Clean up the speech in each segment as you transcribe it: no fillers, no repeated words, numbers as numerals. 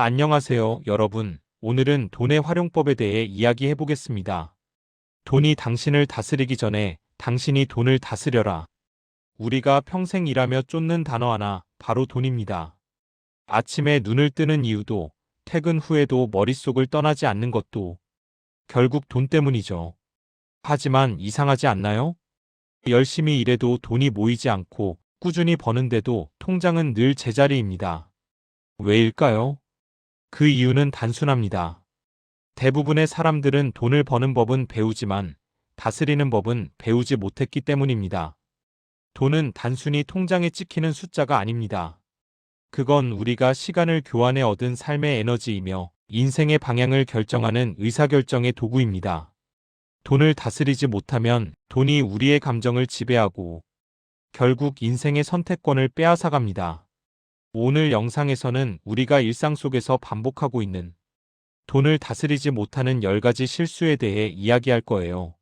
안녕하세요, 여러분. 오늘은 돈의 활용법에 대해 이야기해 보겠습니다. 돈이 당신을 다스리기 전에 당신이 돈을 다스려라. 우리가 평생 일하며 쫓는 단어 하나, 바로 돈입니다. 아침에 눈을 뜨는 이유도, 퇴근 후에도 머릿속을 떠나지 않는 것도 결국 돈 때문이죠. 하지만 이상하지 않나요? 열심히 일해도 돈이 모이지 않고 꾸준히 버는데도 통장은 늘 제자리입니다. 왜일까요? 그 이유는 단순합니다. 대부분의 사람들은 돈을 버는 법은 배우지만 다스리는 법은 배우지 못했기 때문입니다. 돈은 단순히 통장에 찍히는 숫자가 아닙니다. 그건 우리가 시간을 교환해 얻은 삶의 에너지이며 인생의 방향을 결정하는 의사결정의 도구입니다. 돈을 다스리지 못하면 돈이 우리의 감정을 지배하고 결국 인생의 선택권을 빼앗아갑니다. 오늘 영상에서는 우리가 일상 속에서 반복하고 있는 돈을 다스리지 못하는 10가지 실수에 대해 이야기할 거예요.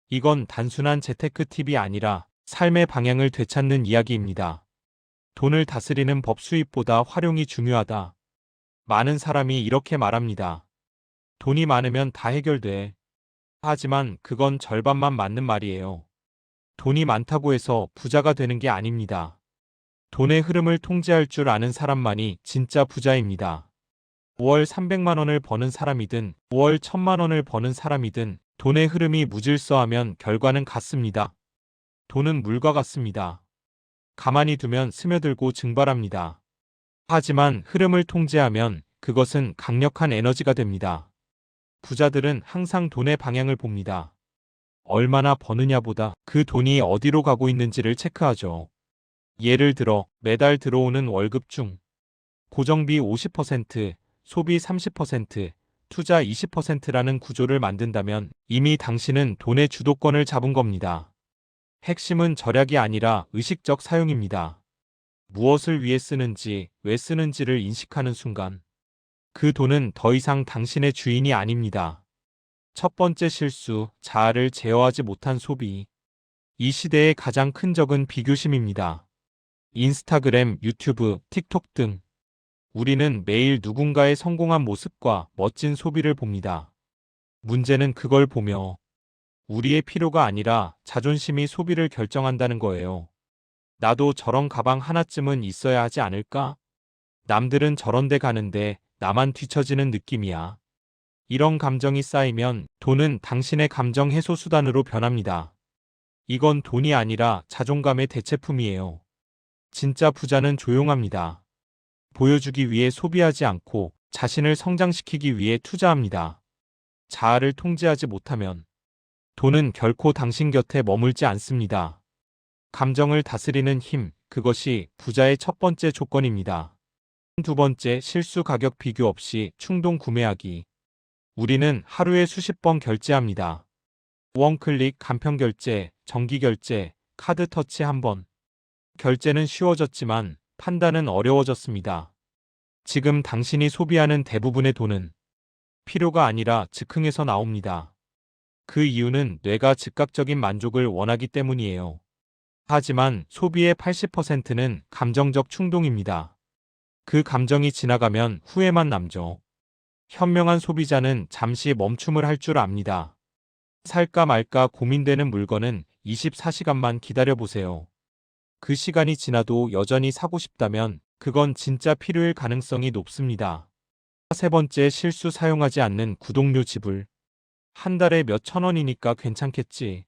이건 단순한 재테크 팁이 아니라 삶의 방향을 되찾는 이야기입니다. 돈을 다스리는 법 수입보다 활용이 중요하다. 많은 사람이 이렇게 말합니다. 돈이 많으면 다 해결돼. 하지만 그건 절반만 맞는 말이에요. 돈이 많다고 해서 부자가 되는 게 아닙니다. 돈의 흐름을 통제할 줄 아는 사람만이 진짜 부자입니다. 월 300만 원을 버는 사람이든 월 1000만 원을 버는 사람이든 돈의 흐름이 무질서하면 결과는 같습니다. 돈은 물과 같습니다. 가만히 두면 스며들고 증발합니다. 하지만 흐름을 통제하면 그것은 강력한 에너지가 됩니다. 부자들은 항상 돈의 방향을 봅니다. 얼마나 버느냐보다 그 돈이 어디로 가고 있는지를 체크하죠. 예를 들어 매달 들어오는 월급 중 고정비 50%, 소비 30%, 투자 20%라는 구조를 만든다면 이미 당신은 돈의 주도권을 잡은 겁니다. 핵심은 절약이 아니라 의식적 사용입니다. 무엇을 위해 쓰는지, 왜 쓰는지를 인식하는 순간 그 돈은 더 이상 당신의 주인이 아닙니다. 첫 번째 실수, 자아를 제어하지 못한 소비. 이 시대의 가장 큰 적은 비교심입니다. 인스타그램, 유튜브, 틱톡 등 우리는 매일 누군가의 성공한 모습과 멋진 소비를 봅니다. 문제는 그걸 보며 우리의 필요가 아니라 자존심이 소비를 결정한다는 거예요. 나도 저런 가방 하나쯤은 있어야 하지 않을까? 남들은 저런 데 가는데 나만 뒤처지는 느낌이야. 이런 감정이 쌓이면 돈은 당신의 감정 해소 수단으로 변합니다. 이건 돈이 아니라 자존감의 대체품이에요. 진짜 부자는 조용합니다. 보여주기 위해 소비하지 않고 자신을 성장시키기 위해 투자합니다. 자아를 통제하지 못하면 돈은 결코 당신 곁에 머물지 않습니다. 감정을 다스리는 힘, 그것이 부자의 첫 번째 조건입니다. 두 번째, 실수 가격 비교 없이 충동 구매하기. 우리는 하루에 수십 번 결제합니다. 원클릭 간편 결제, 정기 결제, 카드 터치 한 번. 결제는 쉬워졌지만 판단은 어려워졌습니다. 지금 당신이 소비하는 대부분의 돈은 필요가 아니라 즉흥에서 나옵니다. 그 이유는 뇌가 즉각적인 만족을 원하기 때문이에요. 하지만 소비의 80%는 감정적 충동입니다. 그 감정이 지나가면 후회만 남죠. 현명한 소비자는 잠시 멈춤을 할 줄 압니다. 살까 말까 고민되는 물건은 24시간만 기다려보세요. 그 시간이 지나도 여전히 사고 싶다면 그건 진짜 필요일 가능성이 높습니다. 세 번째, 실수 사용하지 않는 구독료 지불. 한 달에 몇천 원이니까 괜찮겠지.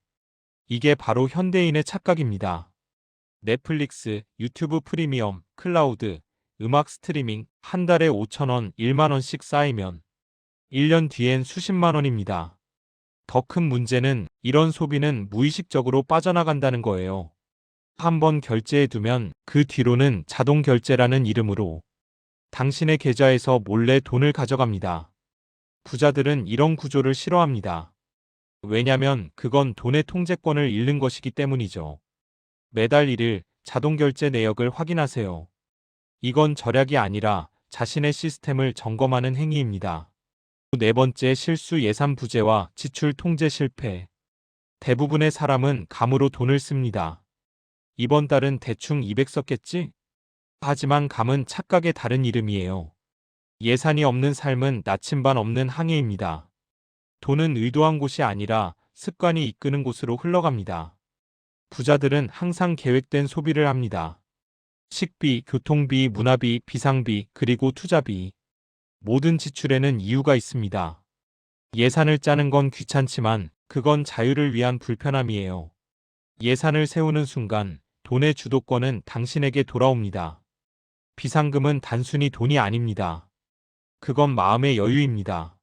이게 바로 현대인의 착각입니다. 넷플릭스, 유튜브 프리미엄, 클라우드, 음악 스트리밍 한 달에 5천 원, 1만 원씩 쌓이면 1년 뒤엔 수십만 원입니다. 더 큰 문제는 이런 소비는 무의식적으로 빠져나간다는 거예요. 한번 결제해두면 그 뒤로는 자동 결제라는 이름으로 당신의 계좌에서 몰래 돈을 가져갑니다. 부자들은 이런 구조를 싫어합니다. 왜냐면 그건 돈의 통제권을 잃는 것이기 때문이죠. 매달 1일 자동 결제 내역을 확인하세요. 이건 절약이 아니라 자신의 시스템을 점검하는 행위입니다. 네 번째, 실수 예산 부재와 지출 통제 실패. 대부분의 사람은 감으로 돈을 씁니다. 이번 달은 대충 200 썼겠지? 하지만 감은 착각의 다른 이름이에요. 예산이 없는 삶은 나침반 없는 항해입니다. 돈은 의도한 곳이 아니라 습관이 이끄는 곳으로 흘러갑니다. 부자들은 항상 계획된 소비를 합니다. 식비, 교통비, 문화비, 비상비, 그리고 투자비. 모든 지출에는 이유가 있습니다. 예산을 짜는 건 귀찮지만 그건 자유를 위한 불편함이에요. 예산을 세우는 순간 돈의 주도권은 당신에게 돌아옵니다. 비상금은 단순히 돈이 아닙니다. 그건 마음의 여유입니다.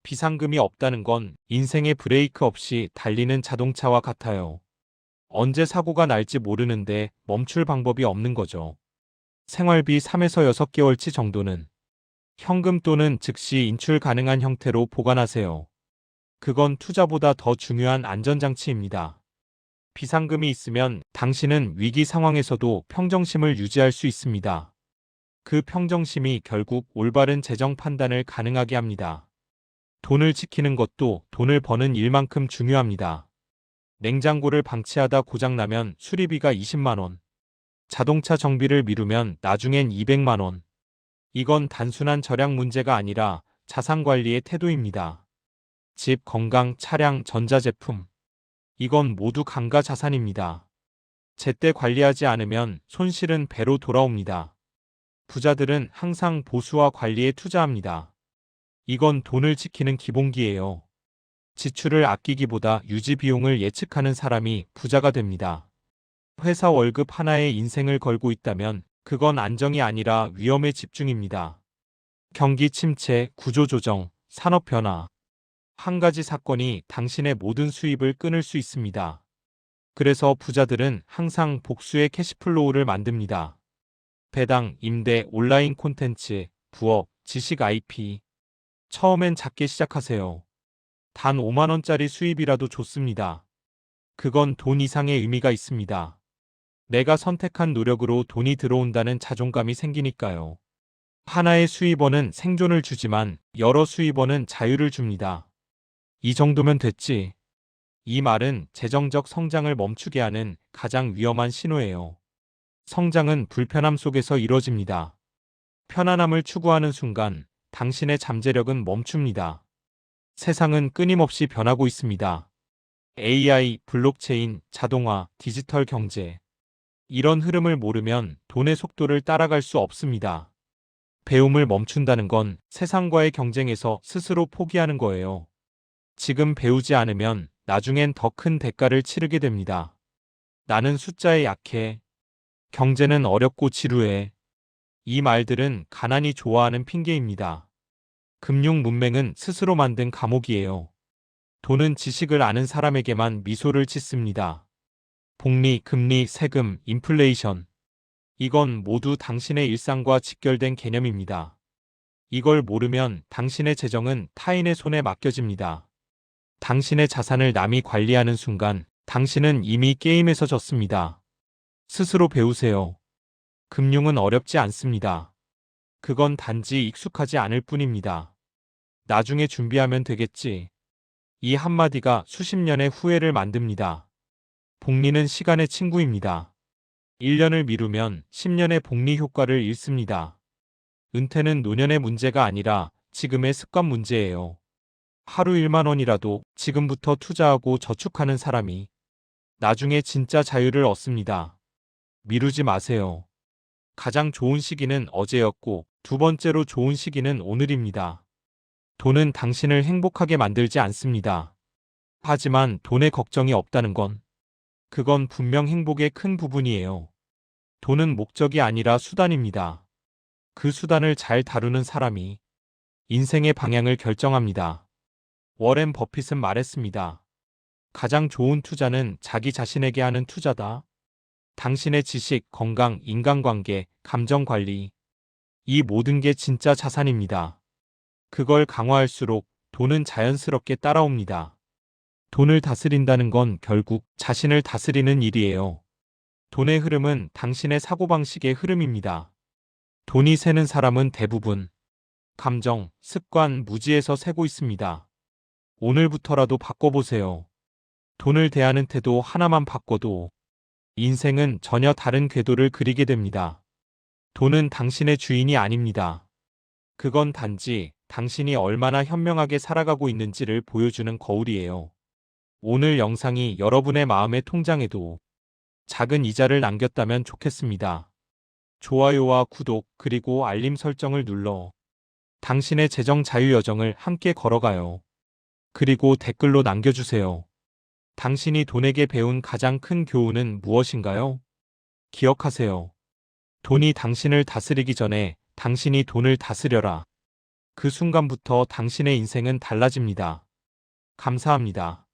비상금이 없다는 건 인생의 브레이크 없이 달리는 자동차와 같아요. 언제 사고가 날지 모르는데 멈출 방법이 없는 거죠. 생활비 3에서 6개월치 정도는 현금 또는 즉시 인출 가능한 형태로 보관하세요. 그건 투자보다 더 중요한 안전장치입니다. 비상금이 있으면 당신은 위기 상황에서도 평정심을 유지할 수 있습니다. 그 평정심이 결국 올바른 재정 판단을 가능하게 합니다. 돈을 지키는 것도 돈을 버는 일만큼 중요합니다. 냉장고를 방치하다 고장나면 수리비가 20만 원. 자동차 정비를 미루면 나중엔 200만 원. 이건 단순한 절약 문제가 아니라 자산 관리의 태도입니다. 집, 건강, 차량, 전자제품. 이건 모두 감가 자산입니다. 제때 관리하지 않으면 손실은 배로 돌아옵니다. 부자들은 항상 보수와 관리에 투자합니다. 이건 돈을 지키는 기본기예요. 지출을 아끼기보다 유지 비용을 예측하는 사람이 부자가 됩니다. 회사 월급 하나에 인생을 걸고 있다면 그건 안정이 아니라 위험에 집중입니다. 경기 침체, 구조조정, 산업 변화. 한 가지 사건이 당신의 모든 수입을 끊을 수 있습니다. 그래서 부자들은 항상 복수의 캐시플로우를 만듭니다. 배당, 임대, 온라인 콘텐츠, 부업, 지식 IP. 처음엔 작게 시작하세요. 단 5만 원짜리 수입이라도 좋습니다. 그건 돈 이상의 의미가 있습니다. 내가 선택한 노력으로 돈이 들어온다는 자존감이 생기니까요. 하나의 수입원은 생존을 주지만 여러 수입원은 자유를 줍니다. 이 정도면 됐지. 이 말은 재정적 성장을 멈추게 하는 가장 위험한 신호예요. 성장은 불편함 속에서 이뤄집니다. 편안함을 추구하는 순간 당신의 잠재력은 멈춥니다. 세상은 끊임없이 변하고 있습니다. AI, 블록체인, 자동화, 디지털 경제. 이런 흐름을 모르면 돈의 속도를 따라갈 수 없습니다. 배움을 멈춘다는 건 세상과의 경쟁에서 스스로 포기하는 거예요. 지금 배우지 않으면 나중엔 더 큰 대가를 치르게 됩니다. 나는 숫자에 약해. 경제는 어렵고 지루해. 이 말들은 가난이 좋아하는 핑계입니다. 금융 문맹은 스스로 만든 감옥이에요. 돈은 지식을 아는 사람에게만 미소를 짓습니다. 복리, 금리, 세금, 인플레이션. 이건 모두 당신의 일상과 직결된 개념입니다. 이걸 모르면 당신의 재정은 타인의 손에 맡겨집니다. 당신의 자산을 남이 관리하는 순간 당신은 이미 게임에서 졌습니다. 스스로 배우세요. 금융은 어렵지 않습니다. 그건 단지 익숙하지 않을 뿐입니다. 나중에 준비하면 되겠지. 이 한마디가 수십 년의 후회를 만듭니다. 복리는 시간의 친구입니다. 1년을 미루면 10년의 복리 효과를 잃습니다. 은퇴는 노년의 문제가 아니라 지금의 습관 문제예요. 하루 1만 원이라도 지금부터 투자하고 저축하는 사람이 나중에 진짜 자유를 얻습니다. 미루지 마세요. 가장 좋은 시기는 어제였고 두 번째로 좋은 시기는 오늘입니다. 돈은 당신을 행복하게 만들지 않습니다. 하지만 돈에 걱정이 없다는 건 그건 분명 행복의 큰 부분이에요. 돈은 목적이 아니라 수단입니다. 그 수단을 잘 다루는 사람이 인생의 방향을 결정합니다. 워렌 버핏은 말했습니다. 가장 좋은 투자는 자기 자신에게 하는 투자다. 당신의 지식, 건강, 인간관계, 감정관리. 이 모든 게 진짜 자산입니다. 그걸 강화할수록 돈은 자연스럽게 따라옵니다. 돈을 다스린다는 건 결국 자신을 다스리는 일이에요. 돈의 흐름은 당신의 사고방식의 흐름입니다. 돈이 새는 사람은 대부분 감정, 습관, 무지에서 새고 있습니다. 오늘부터라도 바꿔보세요. 돈을 대하는 태도 하나만 바꿔도 인생은 전혀 다른 궤도를 그리게 됩니다. 돈은 당신의 주인이 아닙니다. 그건 단지 당신이 얼마나 현명하게 살아가고 있는지를 보여주는 거울이에요. 오늘 영상이 여러분의 마음의 통장에도 작은 이자를 남겼다면 좋겠습니다. 좋아요와 구독 그리고 알림 설정을 눌러 당신의 재정 자유 여정을 함께 걸어가요. 그리고 댓글로 남겨주세요. 당신이 돈에게 배운 가장 큰 교훈은 무엇인가요? 기억하세요. 돈이 당신을 다스리기 전에 당신이 돈을 다스려라. 그 순간부터 당신의 인생은 달라집니다. 감사합니다.